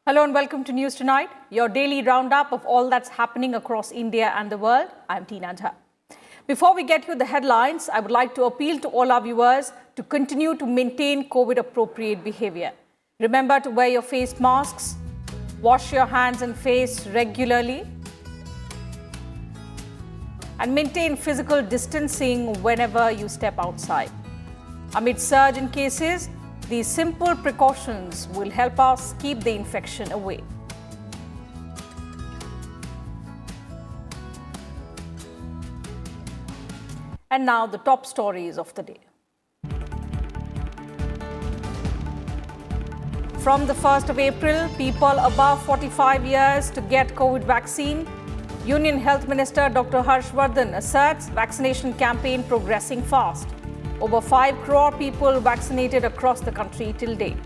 Hello and welcome to News Tonight, your daily roundup of all that's happening across India and the world. I'm Tina Jha. Before we get to the headlines, I would like to appeal to all our viewers to continue to maintain COVID-appropriate behavior. Remember to wear your face masks, wash your hands and face regularly, and maintain physical distancing whenever you step outside. Amid surge in cases, these simple precautions will help us keep the infection away. And now the top stories of the day. From the 1st of April, people above 45 years to get COVID vaccine. Union Health Minister Dr. Harshvardhan asserts vaccination campaign progressing fast. Over 5 crore people vaccinated across the country till date.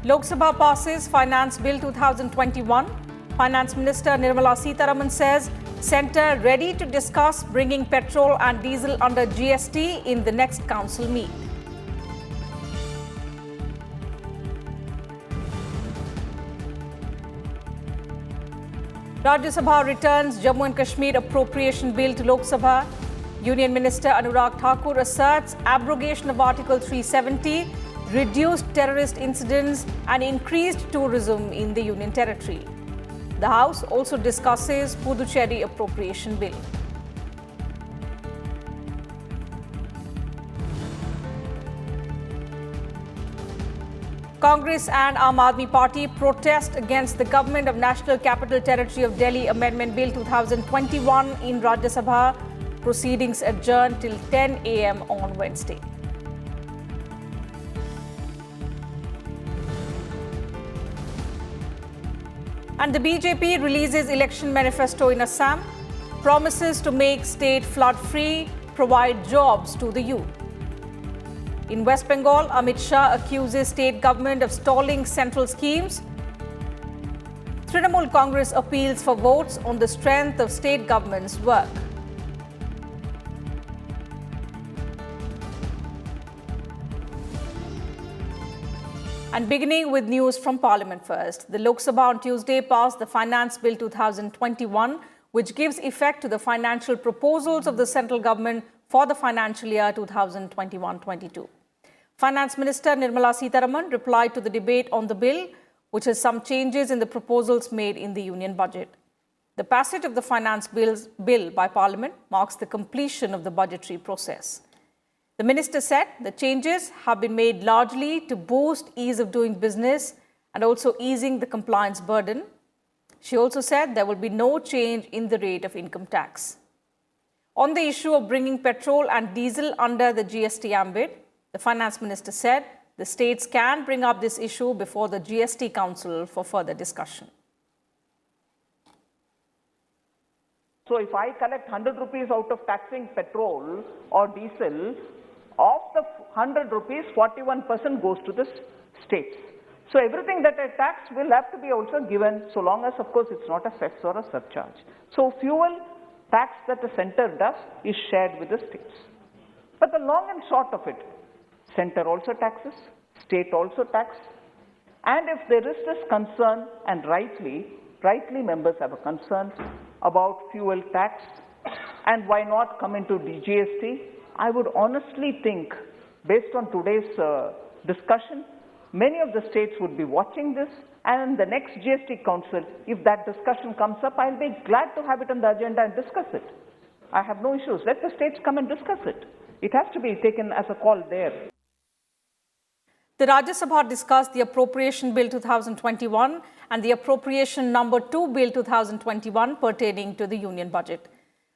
Lok Sabha passes Finance Bill 2021. Finance Minister Nirmala Sitharaman says Centre ready to discuss bringing petrol and diesel under GST in the next council meet. Rajya Sabha returns Jammu and Kashmir appropriation bill to Lok Sabha. Union Minister Anurag Thakur asserts abrogation of Article 370, reduced terrorist incidents and increased tourism in the Union Territory. The House also discusses Puducherry appropriation bill. Congress and Aam Aadmi Party protest against the Government of National Capital Territory of Delhi Amendment Bill 2021 in Rajya Sabha. Proceedings adjourned till 10 a.m. on Wednesday. And the BJP releases election manifesto in Assam, promises to make state flood-free, provide jobs to the youth. In West Bengal, Amit Shah accuses state government of stalling central schemes. Trinamool Congress appeals for votes on the strength of state government's work. And beginning with news from Parliament first, the Lok Sabha on Tuesday passed the Finance Bill 2021, which gives effect to the financial proposals of the central government for the financial year 2021-22. Finance Minister Nirmala Sitharaman replied to the debate on the bill, which has some changes in the proposals made in the union budget. The passage of the finance bill by Parliament marks the completion of the budgetary process. The minister said the changes have been made largely to boost ease of doing business and also easing the compliance burden. She also said there will be no change in the rate of income tax. On the issue of bringing petrol and diesel under the GST ambit, the Finance Minister said the states can bring up this issue before the GST Council for further discussion. So if I collect 100 rupees out of taxing petrol or diesel, of the 100 rupees, 41% goes to the states. So everything that I tax will have to be also given, so long as, of course, it's not a cess or a surcharge. So fuel tax that the centre does is shared with the states. But the long and short of it, centre also taxes, state also tax. And if there is this concern, and rightly members have a concern about fuel tax, and why not come into GST, I would honestly think, based on today's discussion, many of the states would be watching this, and in the next GST Council, if that discussion comes up, I'll be glad to have it on the agenda and discuss it. I have no issues. Let the states come and discuss it. It has to be taken as a call there. The Rajya Sabha discussed the Appropriation Bill 2021 and the Appropriation Number 2 Bill 2021 pertaining to the Union Budget.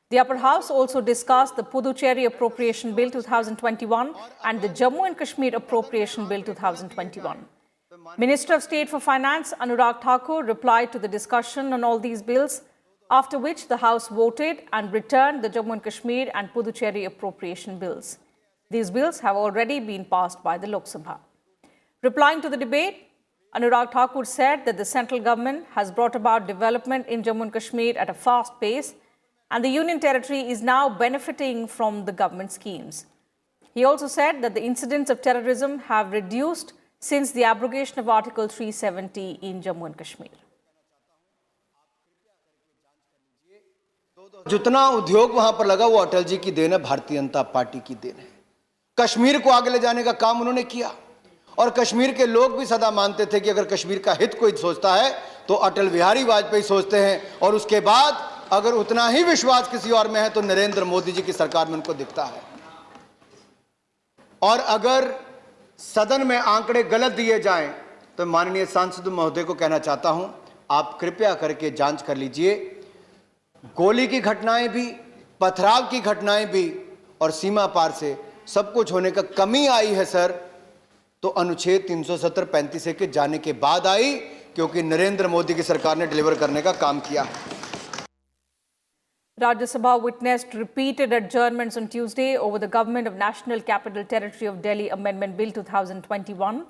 The Upper House also discussed the Puducherry Appropriation Bill 2021 and the Jammu and Kashmir Appropriation Bill 2021. Minister of State for Finance Anurag Thakur replied to the discussion on all these bills, after which the House voted and returned the Jammu and Kashmir and Puducherry appropriation bills. These bills have already been passed by the Lok Sabha. Replying to the debate, Anurag Thakur said that the central government has brought about development in Jammu and Kashmir at a fast pace, and the Union Territory is now benefiting from the government schemes. He also said that the incidents of terrorism have reduced since the abrogation of Article 370 in Jammu and Kashmir. जितना उद्योग वहां पर लगा वो अटल जी की then है, Bharatiya Janata party की then है। कश्मीर को आगे ले जाने का काम उन्होंने किया और कश्मीर के लोग भी सदा मानते थे कि अगर कश्मीर का हित कोई सोचता है तो अटल बिहारी वाजपेयी सोचते हैं, और उसके बाद अगर उतना ही विश्वास किसी और में है तो नरेंद्र मोदी जी की सरकार में उनको दिखता है। और अगर सदन में आंकड़े गलत दिए जाएं तो माननीय सांसद महोदय को कहना चाहता हूं, आप कृपया करके जांच कर लीजिए। गोली की घटनाएं भी, पथराव की घटनाएं भी और सीमा पार से सब कुछ होने का कमी आई है सर, तो अनुच्छेद 370-35 के जाने के बाद आई, क्योंकि नरेंद्र मोदी की सरकार ने डिलीवर करने का काम किया है। Rajya Sabha witnessed repeated adjournments on Tuesday over the Government of National Capital Territory of Delhi Amendment Bill 2021.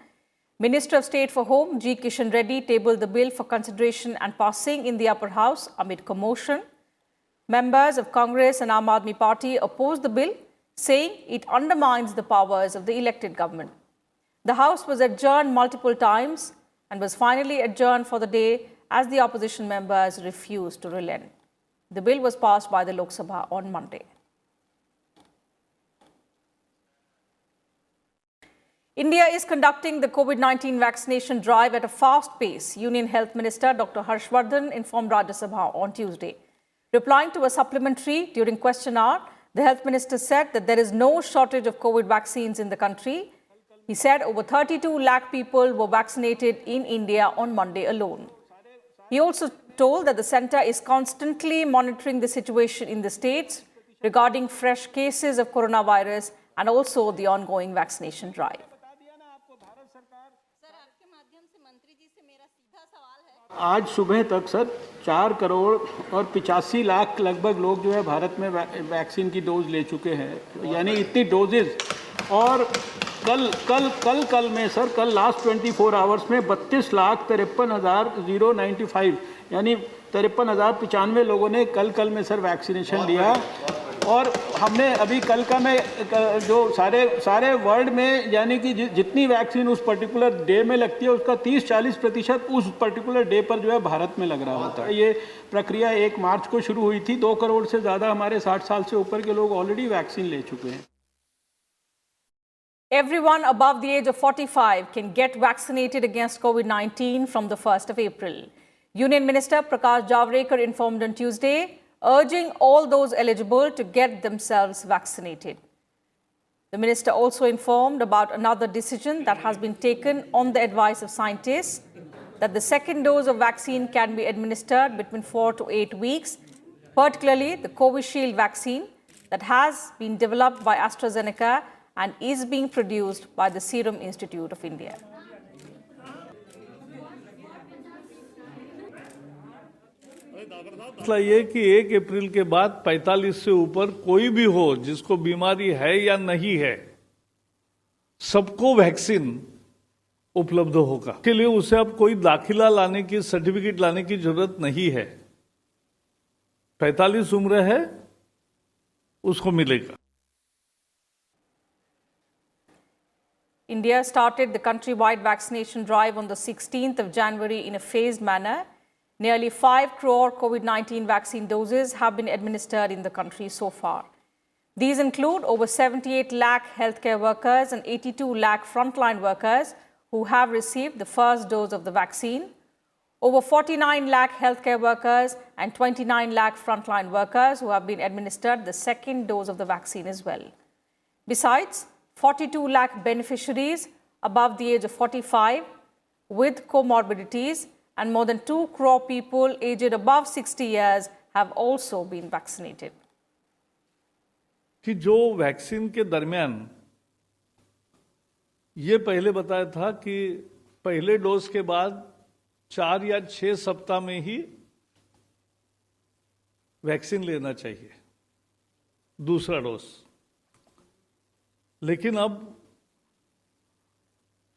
Minister of State for Home G. Kishan Reddy tabled the bill for consideration and passing in the upper house amid commotion. Members of Congress and Aam Aadmi Party opposed the bill, saying it undermines the powers of the elected government. The House was adjourned multiple times and was finally adjourned for the day as the opposition members refused to relent. The bill was passed by the Lok Sabha on Monday. India is conducting the COVID-19 vaccination drive at a fast pace, Union Health Minister Dr. Harshvardhan informed Rajya Sabha on Tuesday. Replying to a supplementary during question hour, the Health Minister said that there is no shortage of COVID vaccines in the country. He said over 32 lakh people were vaccinated in India on Monday alone. He also told that the centre is constantly monitoring the situation in the states regarding fresh cases of coronavirus and also the ongoing vaccination drive. आज सुबह तक sir 4 crore और 85 लाख लगभग लोग जो है भारत में vaccine की डोज ले चुके हैं, यानी इतनी डोजेज। और कल में सर, कल लास्ट 24 आवर्स में 32,53,095 यानी 53,095 लोगों ने कल में सर वैक्सीनेशन लिया। और हमने अभी कल का में जो सारे वर्ल्ड में यानी कि जितनी वैक्सीन उस पर्टिकुलर डे में लगती है उसका 30-40% उस पर्टिकुलर डे पर जो है भारत में लग रहा होता है। ये प्रक्रिया 1 मार्च को शुरू हुई थी। 2 करोड़ से ज़्यादा हमारे 60 साल से ऊपर के लोग ऑलरेडी वैक्सीन ले चुके हैं। Everyone above the age of 45 can get vaccinated against COVID-19 from the 1st of April. Union Minister Prakash Javadekar informed on Tuesday, urging all those eligible to get themselves vaccinated. The minister also informed about another decision that has been taken on the advice of scientists, that the second dose of vaccine can be administered between 4 to 8 weeks, particularly the Covishield vaccine that has been developed by AstraZeneca and is being produced by the Serum Institute of India. मसला ये कि 1 अप्रैल के बाद 45 से ऊपर कोई भी हो जिसको बीमारी है या नहीं है, सबको वैक्सीन उपलब्ध होगा। के लिए उसे अब कोई दाखिला लाने की, सर्टिफिकेट लाने की जरूरत नहीं है। 45 उम्र है, उसको मिलेगा। India started the countrywide vaccination drive on the 16th of January in a phased manner. Nearly 5 crore COVID-19 vaccine doses have been administered in the country so far. These include over 78 lakh healthcare workers and 82 lakh frontline workers who have received the first dose of the vaccine, over 49 lakh healthcare workers and 29 lakh frontline workers who have been administered the second dose of the vaccine as well. Besides, 42 lakh beneficiaries above the age of 45 with comorbidities and more than 2 crore people aged above 60 years have also been vaccinated. कि जो vaccine के दरमियान ये पहले बताया था कि पहले डोज के बाद 4 या 6 सप्ताह में ही वैक्सीन लेना चाहिए, दूसरा डोज। लेकिन अब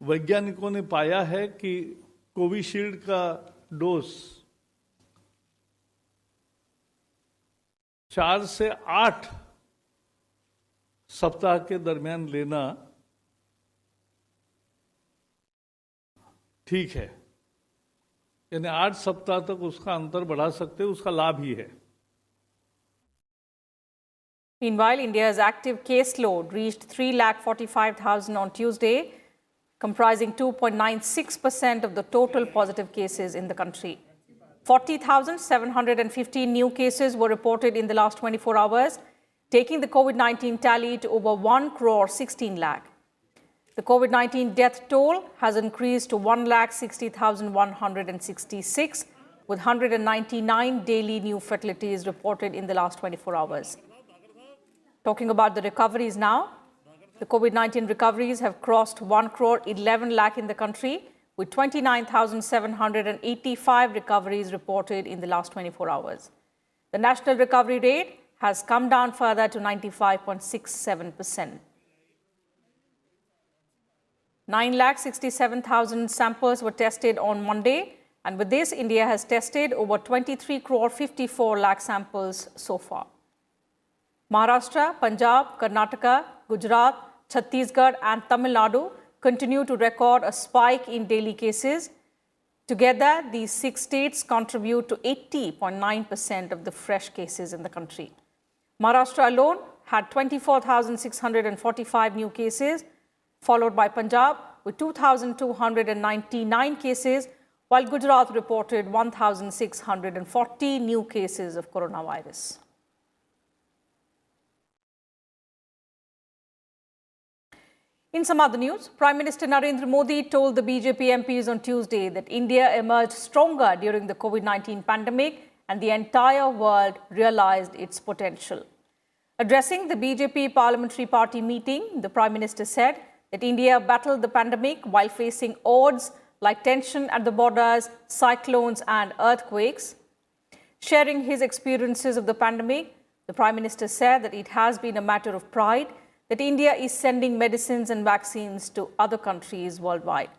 वैज्ञानिकों ने पाया है कि कोविशील्ड का डोज 4 से 8 सप्ताह के दरमियान लेना ठीक है, यानी 8 सप्ताह तक उसका अंतर बढ़ा सकते, उसका लाभ ही है। Meanwhile, India's active caseload reached 3,45,000 on Tuesday, comprising 2.96% of the total positive cases in the country. 40,715 new cases were reported in the last 24 hours, taking the COVID-19 tally to over 1 crore 16 lakh. The COVID-19 death toll has increased to 1,60,166, with 199 daily new fatalities reported in the last 24 hours. Talking about the recoveries now, the COVID-19 recoveries have crossed 1 crore 11 lakh in the country, with 29,785 recoveries reported in the last 24 hours. The national recovery rate has come down further to 95.67%. 9,67,000 samples were tested on Monday, and with this, India has tested over 23 crore 54 lakh samples so far. Maharashtra, Punjab, Karnataka, Gujarat, Chhattisgarh and Tamil Nadu continue to record a spike in daily cases. Together, these 6 states contribute to 80.9% of the fresh cases in the country. Maharashtra alone had 24,645 new cases, followed by Punjab with 2,299 cases, while Gujarat reported 1,640 new cases of coronavirus. In some other news, Prime Minister Narendra Modi told the BJP MPs on Tuesday that India emerged stronger during the COVID-19 pandemic and the entire world realized its potential. Addressing the BJP Parliamentary Party meeting, the Prime Minister said that India battled the pandemic while facing odds like tension at the borders, cyclones and earthquakes. Sharing his experiences of the pandemic, the Prime Minister said that it has been a matter of pride that India is sending medicines and vaccines to other countries worldwide.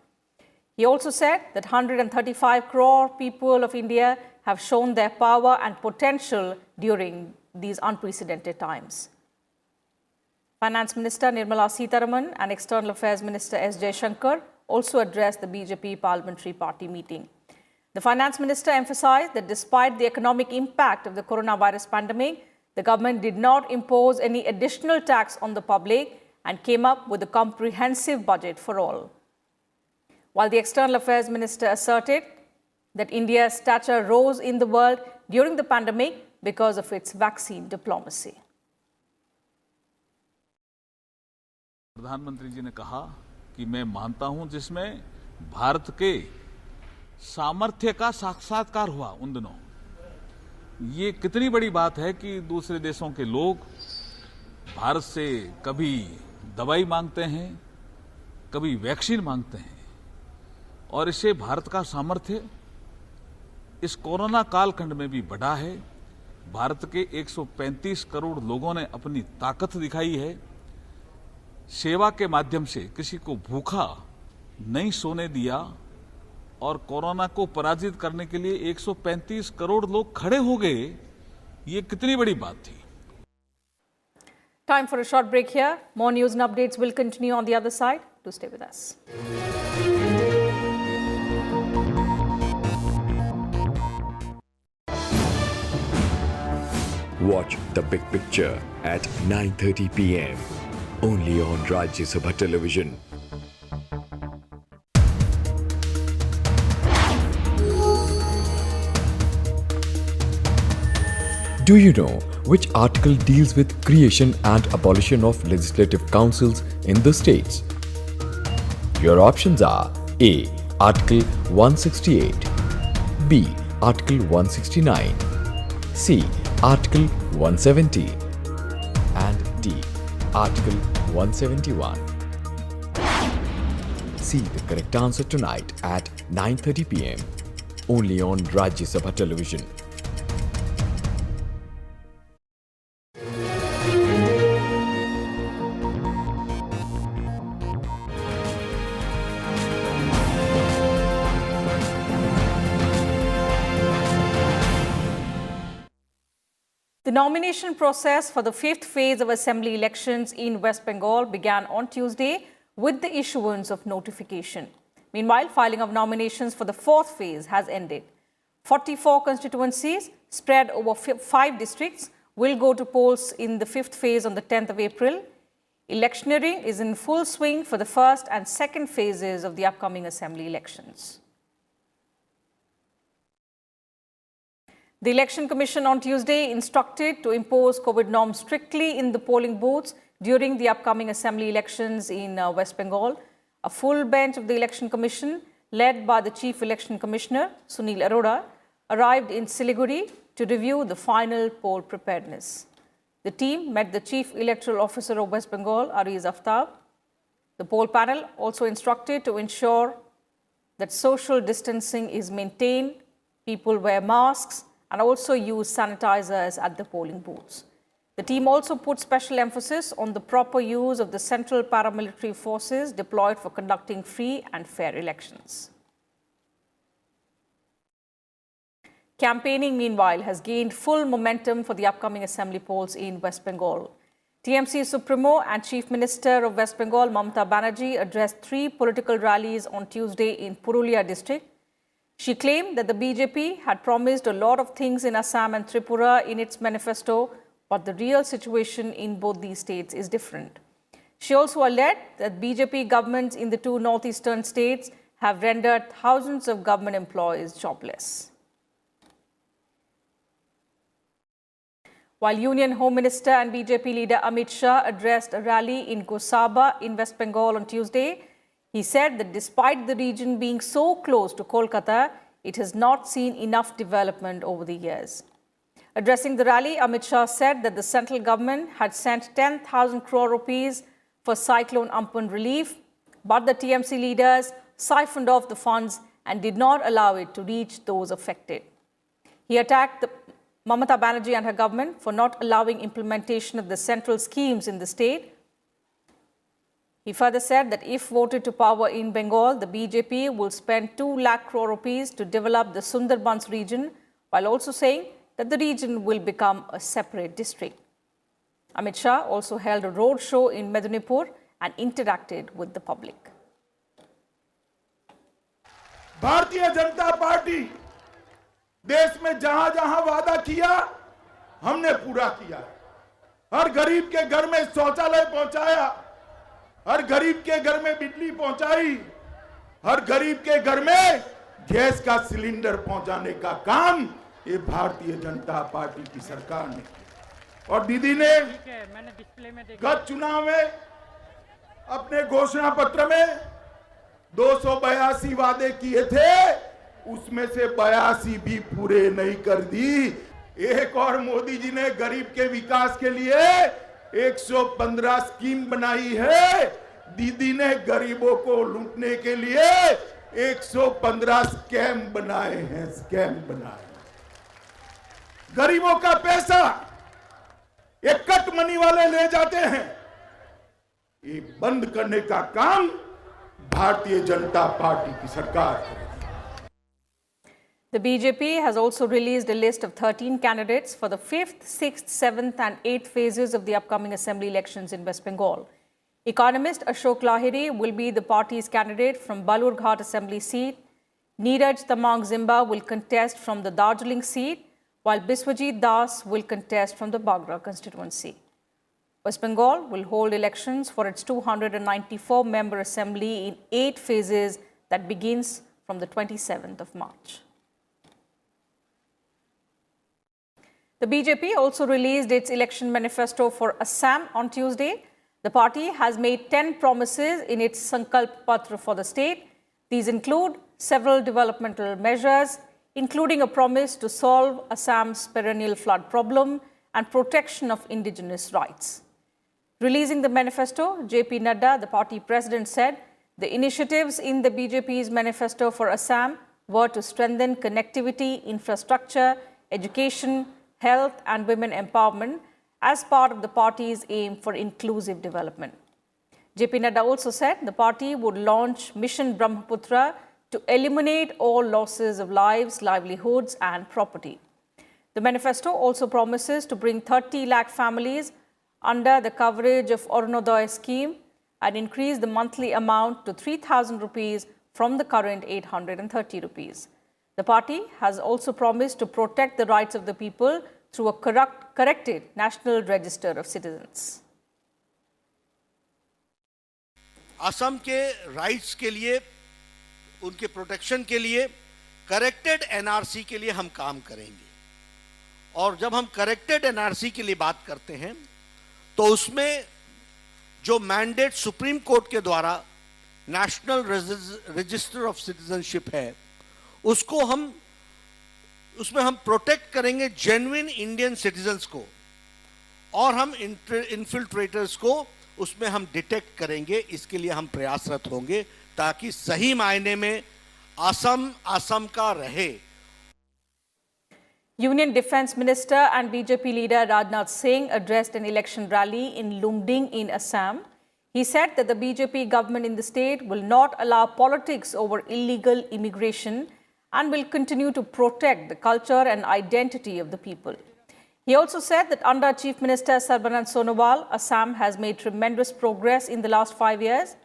He also said that 135 crore people of India have shown their power and potential during these unprecedented times. Finance Minister Nirmala Sitharaman and External Affairs Minister S. Jaishankar also addressed the BJP Parliamentary Party meeting. The Finance Minister emphasized that despite the economic impact of the coronavirus pandemic, the government did not impose any additional tax on the public and came up with a comprehensive budget for all. While the External Affairs Minister asserted that India's stature rose in the world during the pandemic because of its vaccine diplomacy. प्रधानमंत्री जी ने कहा कि मैं मानता हूं जिसमें भारत के सामर्थ्य का साक्षात्कार हुआ उन दिनों। ये कितनी बड़ी बात है कि दूसरे देशों के लोग भारत से कभी दवाई मांगते हैं, कभी वैक्सीन मांगते हैं, और इससे भारत का सामर्थ्य इस कोरोना कालखंड में भी बढ़ा है। भारत के 135 करोड़ लोगों ने अपनी ताकत दिखाई है। सेवा के माध्यम से किसी को भूखा नहीं सोने दिया और कोरोना को पराजित करने के लिए 135 करोड़ लोग खड़े हो गए। ये कितनी बड़ी बात थी। Time for a short break here. More news and updates will continue on the other side. Do stay with us. Watch The Big Picture at 9:30 p.m. only on Rajya Sabha television. Do you know which article deals with creation and abolition of legislative councils in the states? Your options are A. Article 168, B. Article 169, C. Article 170 and D. Article 171. See the correct answer tonight at 9:30 p.m. only on Rajya Sabha television. nomination process for the fifth phase of assembly elections in West Bengal began on Tuesday with the issuance of notification. Meanwhile, filing of nominations for the fourth phase has ended. 44 constituencies spread over 5 districts will go to polls in the fifth phase on the 10th of April. Electioneering is in full swing for the first and second phases of the upcoming assembly elections. The Election Commission on Tuesday instructed to impose COVID norms strictly in the polling booths during the upcoming assembly elections in West Bengal. A full bench of the Election Commission, led by the Chief Election Commissioner, Sunil Arora, arrived in Siliguri to review the final poll preparedness. The team met the Chief Electoral Officer of West Bengal, Ariz Aftab. The poll panel also instructed to ensure that social distancing is maintained, people wear masks, and also use sanitizers at the polling booths. The team also put special emphasis on the proper use of the central paramilitary forces deployed for conducting free and fair elections. Campaigning, meanwhile, has gained full momentum for the upcoming assembly polls in West Bengal. TMC Supremo and Chief Minister of West Bengal, Mamata Banerjee, addressed 3 political rallies on Tuesday in Purulia district. She claimed that the BJP had promised a lot of things in Assam and Tripura in its manifesto, but the real situation in both these states is different. She also alleged that BJP governments in the 2 northeastern states have rendered thousands of government employees jobless. While Union Home Minister and BJP leader Amit Shah addressed a rally in Gosaba in West Bengal on Tuesday, he said that despite the region being so close to Kolkata, it has not seen enough development over the years. Addressing the rally, Amit Shah said that the central government had sent 10,000 crore rupees for Cyclone Amphan relief, but the TMC leaders siphoned off the funds and did not allow it to reach those affected. He attacked Mamata Banerjee and her government for not allowing implementation of the central schemes in the state. He further said that if voted to power in Bengal, the BJP will spend 2 lakh crore rupees to develop the Sundarbans region, while also saying that the region will become a separate district. Amit Shah also held a road show in Medinipur and interacted with the public. Bharatiya Janata party देश में जहां जहां वादा किया हमने पूरा किया। हर गरीब के घर में शौचालय पहुंचाया, हर गरीब के घर में बिजली पहुंचाई, हर गरीब के घर में गैस का सिलेंडर पहुंचाने का काम ये भारतीय जनता पार्टी की सरकार ने। और दीदी ने गत चुनाव में अपने घोषणा पत्र में 282 वादे किए थे, उसमें से 82 भी पूरे नहीं कर दी। एक और मोदी जी ने गरीब के विकास के लिए 115 स्कीम बनाई है। दीदी ने गरीबों को लूटने के लिए 115 स्कैम बनाए हैं, स्कैम बनाए। गरीबों का पैसा ये कट मनी वाले ले जाते हैं, ये बंद करने का काम भारतीय जनता पार्टी की सरकार करेगी। The BJP has also released a list of 13 candidates for the 5th, 6th, 7th and 8th phases of the upcoming assembly elections in West Bengal. Economist Ashok Lahiri will be the party's candidate from Balurghat assembly seat. Neeraj Tamang Zimba will contest from the Darjeeling seat, while Biswajit Das will contest from the Bagra constituency. West Bengal will hold elections for its 294-member assembly in 8 phases that begins from the 27th of March. The BJP also released its election manifesto for Assam on Tuesday. The party has made 10 promises in its Sankalp Patra for the state. These include several developmental measures, including a promise to solve Assam's perennial flood problem and protection of indigenous rights. Releasing the manifesto, JP Nadda, the party president, said the initiatives in the BJP's manifesto for Assam were to strengthen connectivity, infrastructure, education, health and women empowerment as part of the party's aim for inclusive development. JP Nadda also said the party would launch Mission Brahmaputra to eliminate all losses of lives, livelihoods and property. The manifesto also promises to bring 30 lakh families under the coverage of Arunodaya scheme and increase the monthly amount to 3,000 rupees from the current 830 rupees. The party has also promised to protect the rights of the people through a corrected National Register of Citizens. Assam के rights के लिए, उनके protection के लिए corrected NRC के लिए हम काम करेंगे। और जब हम करेक्टेड एनआरसी के लिए बात करते हैं तो उसमें जो मैंडेट सुप्रीम कोर्ट के द्वारा नेशनल रजिस्टर ऑफ सिटीजनशिप है, उसमें हम प्रोटेक्ट करेंगे जेन्युइन इंडियन सिटीजन्स को, और हम इन्फिल्ट्रेटर्स को उसमें हम डिटेक्ट करेंगे। इसके लिए हम प्रयासरत होंगे ताकि सही मायने में असम का रहे। Union Defence Minister and BJP leader Rajnath Singh addressed an election rally in Lumding in Assam. He said that the BJP government in the state will not allow politics over illegal immigration and will continue to protect the culture and identity of the people. He also said that under Chief Minister Sarbanand Sonowal, Assam has made tremendous progress in the last 5 years.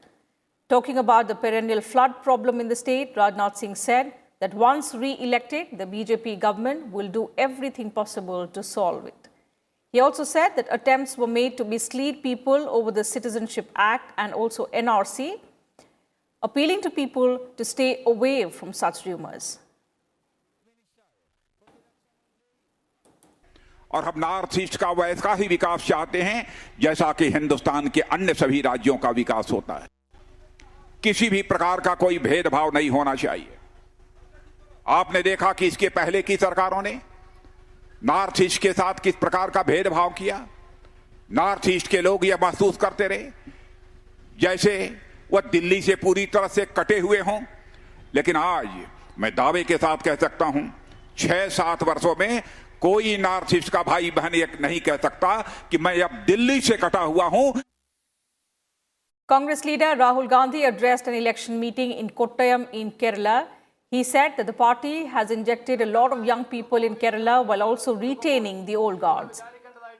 Talking about the perennial flood problem in the state, Rajnath Singh said that once re-elected, the BJP government will do everything possible to solve it. He also said that attempts were made to mislead people over the Citizenship Act and also NRC, appealing to people to stay away from such rumors. और हम north east का वैसा ही विकास चाहते हैं जैसा कि हिंदुस्तान के अन्य सभी राज्यों का विकास होता है। किसी भी प्रकार का कोई भेदभाव नहीं होना चाहिए। आपने देखा कि इसके पहले की सरकारों ने नॉर्थ ईस्ट के साथ किस प्रकार का भेदभाव किया। नॉर्थ ईस्ट के लोग यह महसूस करते रहे जैसे वह दिल्ली से पूरी तरह से कटे हुए हों। लेकिन आज मैं दावे के साथ कह सकता हूं, 6-7 वर्षों में कोई नॉर्थ ईस्ट का भाई बहन ये नहीं कह सकता कि मैं अब दिल्ली से कटा हुआ हूं। Congress leader Rahul Gandhi addressed an election meeting in Kottayam in Kerala. He said that the party has injected a lot of young people in Kerala while also retaining the old guards.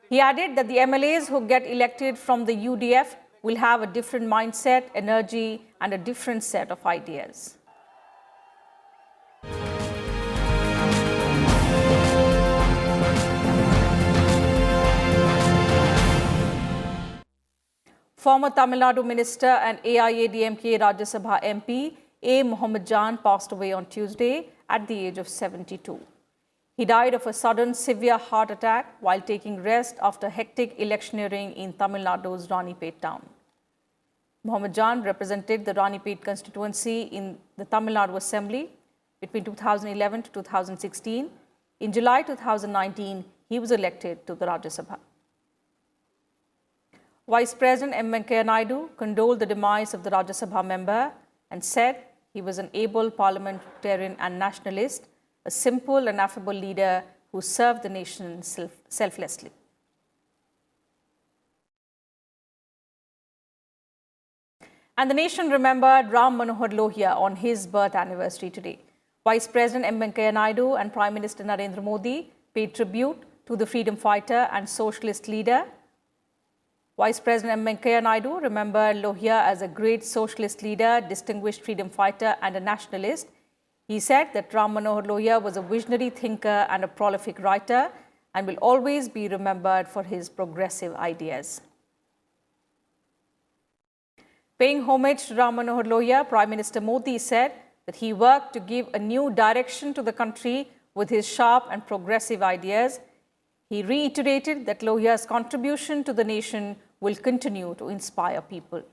He added that the MLAs who get elected from the UDF will have a different mindset, energy, and a different set of ideas. Former Tamil Nadu Minister and AIADMK Rajya Sabha MP A. Mohammedjan passed away on Tuesday at the age of 72. He died of a sudden severe heart attack while taking rest after hectic electioneering in Tamil Nadu's Ranipet town. Mohammedjan represented the Ranipet constituency in the Tamil Nadu Assembly between 2011 to 2016. In July 2019, he was elected to the Rajya Sabha. Vice President M. Venkaiah Naidu condoled the demise of the Rajya Sabha member and said he was an able parliamentarian and nationalist, a simple and affable leader who served the nation selflessly. And the nation remembered Ram Manohar Lohia on his birth anniversary today. Vice President M. Venkaiah Naidu and Prime Minister Narendra Modi paid tribute to the freedom fighter and socialist leader. Vice President M. Venkaiah Naidu remembered Lohia as a great socialist leader, distinguished freedom fighter and a nationalist. He said that Ram Manohar Lohia was a visionary thinker and a prolific writer and will always be remembered for his progressive ideas. Paying homage to Ram Manohar Lohia, Prime Minister Modi said that he worked to give a new direction to the country with his sharp and progressive ideas. He reiterated that Lohia's contribution to the nation will continue to inspire people.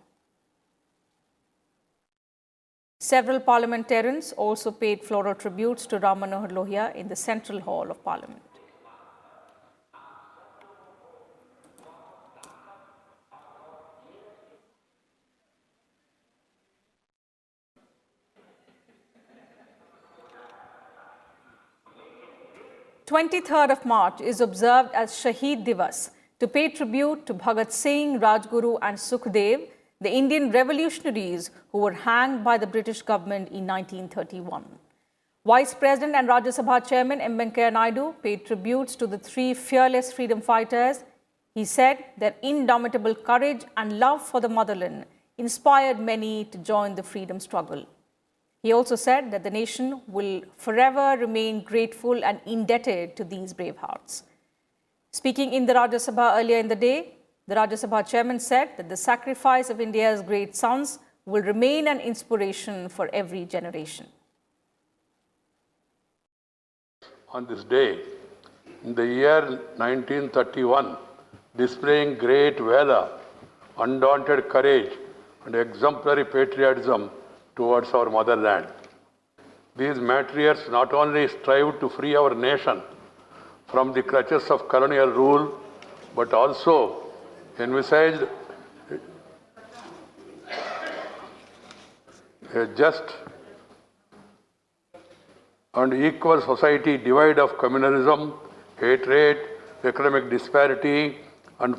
Several parliamentarians also paid floral tributes to Ram Manohar Lohia in the Central Hall of Parliament. The 23rd of March is observed as Shaheed Divas to pay tribute to Bhagat Singh, Rajguru and Sukhdev, the Indian revolutionaries who were hanged by the British government in 1931. Vice President and Rajya Sabha Chairman M. Venkaiah Naidu paid tributes to the three fearless freedom fighters. He said their indomitable courage and love for the motherland inspired many to join the freedom struggle. He also said that the nation will forever remain grateful and indebted to these brave hearts. Speaking in the Rajya Sabha earlier in the day, the Rajya Sabha chairman said that the sacrifice of India's great sons will remain an inspiration for every generation. On this day, in the year 1931, displaying great valor, undaunted courage, and exemplary patriotism towards our motherland. These martyrs not only strived to free our nation from the clutches of colonial rule, but also envisaged a just and equal society devoid of communalism, hatred, economic disparity, and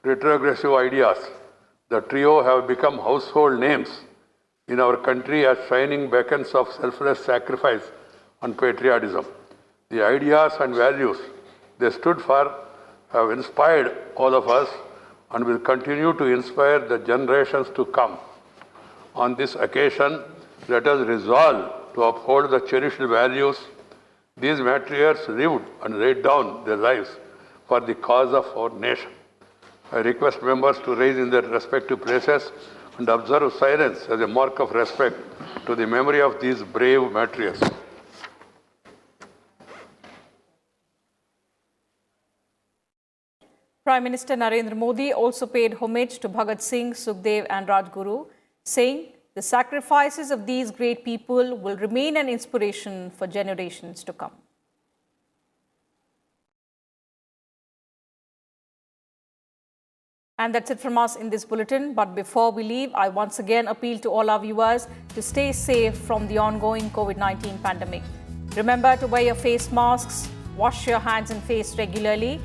retrogressive ideas. The trio have become household names in our country as shining beacons of selfless sacrifice and patriotism. The ideas and values they stood for have inspired all of us and will continue to inspire the generations to come. On this occasion, let us resolve to uphold the cherished values. These martyrs lived and laid down their lives for the cause of our nation. I request members to rise in their respective places and observe silence as a mark of respect to the memory of these brave martyrs. Prime Minister Narendra Modi also paid homage to Bhagat Singh, Sukhdev and Rajguru, saying the sacrifices of these great people will remain an inspiration for generations to come. And that's it from us in this bulletin. But before we leave, I once again appeal to all our viewers to stay safe from the ongoing COVID-19 pandemic. Remember to wear your face masks, wash your hands and face regularly,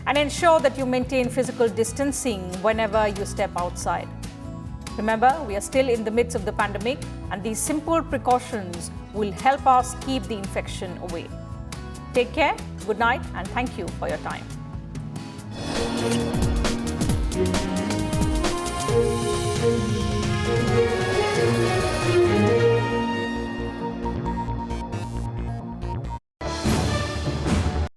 and ensure that you maintain physical distancing whenever you step outside. Remember, we are still in the midst of the pandemic, and these simple precautions will help us keep the infection away. Take care, good night, and thank you for your time. Thank you.